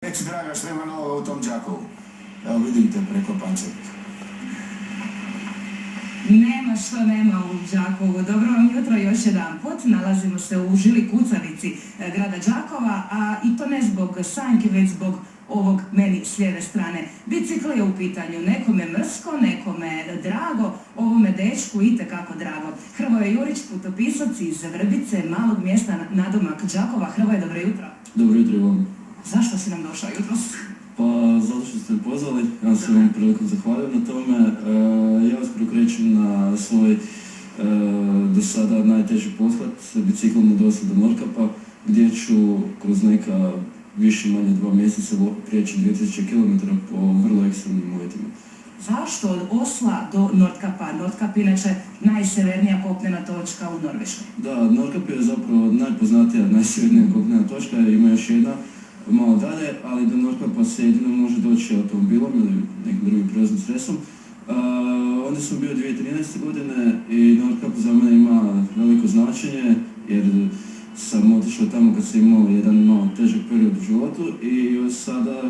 Reci, draga, što ima novoga u tom Đakovu? Evo vidite preko Pančevika. Nema što nema u Đakovu. Dobro vam jutro još jedanput. Nalazimo se u žili kucavici grada Đakova, a i to ne zbog sanjke, već zbog ovog meni s lijeve strane. Bicikl je u pitanju, nekome mrsko, nekome drago, ovome dečku itekako drago. Hrvoje Jurić, putopisac iz Vrbice, malog mjesta nadomak Đakova. Hrvoje, dobro jutro. Dobro jutro i vam. Zašto si nam došao jutros? Pa, zato što ste me pozvali, ja se vam prilikom zahvaljujem na tome. Ja vas prokrećem na svoj do sada najteži pothvat biciklom od Osla do Nordkapa, gdje ću kroz neka više manje 2 mjeseca prijeći 2000 km po vrlo ekstremnim uvjetima. Zašto od Osla do Nordkapa? Nordkap inače najsjevernija kopnena točka u Norveškoj. Da, Nordkap je zapravo najpoznatija, najsjevernija kopnena točka, ima još jedna malo dalje, ali do Nordkapa se jedino može doći automobilom ili nekim drugim prijevoznim sredstvom. Onda sam bio 2013. godine i Nordkap za mene ima veliko značenje jer sam otišao tamo kad sam imao jedan malo težak period u životu i od sada,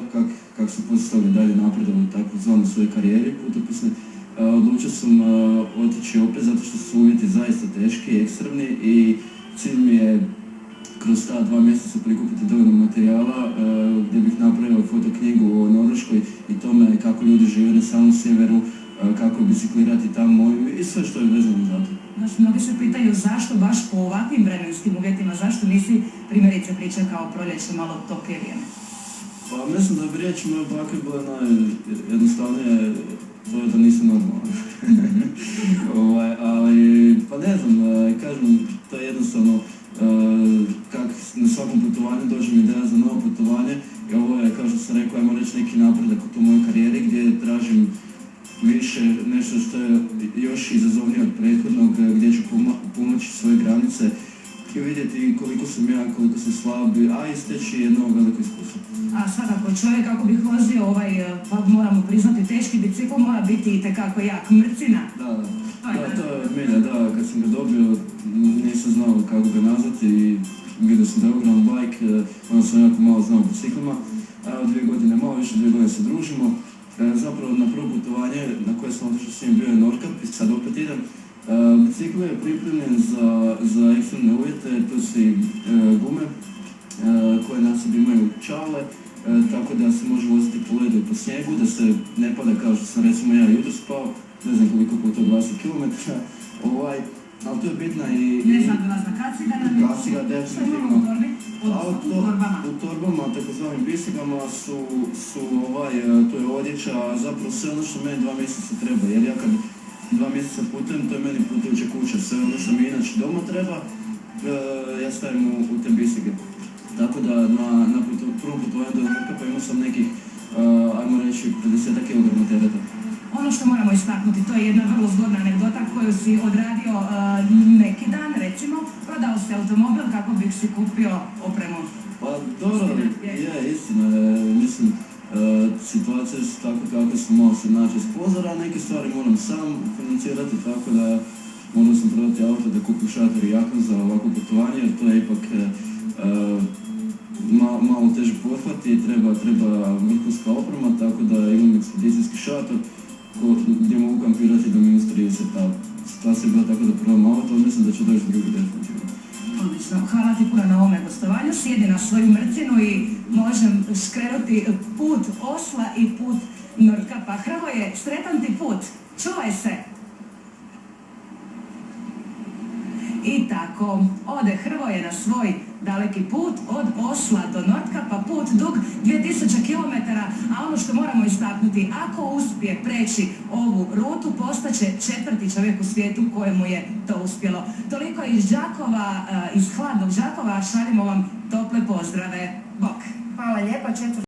kak sam postavio dalje napredovao u takvoj svojoj karijeri putopisne, odlučio sam otići opet zato što su uvjeti zaista teški i ekstremni i cilj mi je kroz ta 2 mjeseca prikupiti dovoljno materijala gdje bih napravio fotoknjigu o Norveškoj i tome kako ljudi žive na samom sjeveru, kako biciklirati tamo i sve što je vezano za to. Znači, mnogi se pitaju zašto baš po ovakvim vremenskim uvjetima, zašto nisi primjerice pričekao proljeće malo toplije vrijeme? Pa mislim da bi riječ moje bake bila najjednostavnije, to je da nisam normalan. Ali, pa ne znam, kažem, to je jednostavno kak na svakom putovanju dođe mi ideja za novo putovanje i ovo je, kao što sam rekao, ajmo reći neki napredak u toj mojoj karijeri gdje tražim više, nešto što je još izazovnije od prethodnog, gdje ću pomoći svoje granice i vidjeti koliko sam ja, koliko sam slab, a i steći jedno veliko iskustvo. A svakako čovjek kako bih vozio pa moramo priznati, teški bicikl mora biti itekako jak, mrcina. Da, to je milja, da, kad sam ga dobio nisam znao kako ga nazvati i vidio sam da je ogroman bajk, onda sam jako malo znao o biciklima, a 2 godine, malo više 2 godine se družimo. Zapravo na prvo putovanje na koje sam otišao s njim bio je Nordkap i sad opet idem. Bicikl je pripremljen za ekstremne uvjete, tu su i gume koje na sebi imaju čavle, tako da se može voziti po ledu i po snijegu, da se ne pada kao što sam recimo ja jutros spao, ne znam koliko puta 20 km, ali to je bitna i... Ne znam da nas na kaciga nam je... Kaciga, definitivno. Što imamo u torbi? U torbama? U torbama, takozvanim bisigama to je odjeća, zapravo sve ono što meni 2 mjeseca treba, jer ja kad 2 mjeseca putujem, to je meni putujuća kuća, sve ono što mi inače doma treba, ja stavim u te bisige. Tako da na prvom putovanju do Nordkapa imao sam nekih, ajmo reći, 50 kg tereta. Ono što moramo istaknuti, to je jedna vrlo zgodna anegdota koju si odradio neki dan, recimo, prodao si automobil kako bih si kupio opremu. Pa dobro, je istina, mislim, situacije su tako kako sam malo se naći iz pozora, neke stvari moram sam financirati, tako da morao sam prodati auto da kupim šator i jaknu za ovako putovanje, jer to je ipak malo teži pothvat i treba vrhunska oprema, tako da imam ekspedicijski šator gdje mogu kampirati do -30, a situacija je bila tako da probam auto, mislim da će doći drugi definitivno. Odlično, hvala ti puno na ovome gostovanju, sjedi na svoju mrcinu i možem skrenuti put Osla i put Nordkapa. Hrvoje, sretan ti put, čuvaj se! I tako, ode Hrvoje na svoj daleki put od Osla do Nordkapa, put dug 2000 km, a ono što moramo istaknuti, ako uspije preći ovu rutu, postaće 4. čovjek u svijetu kojemu je to uspjelo. Toliko iz Đakova, iz hladnog Đakova, šaljimo vam tople pozdrave. Bok! Hvala lijepa, 4.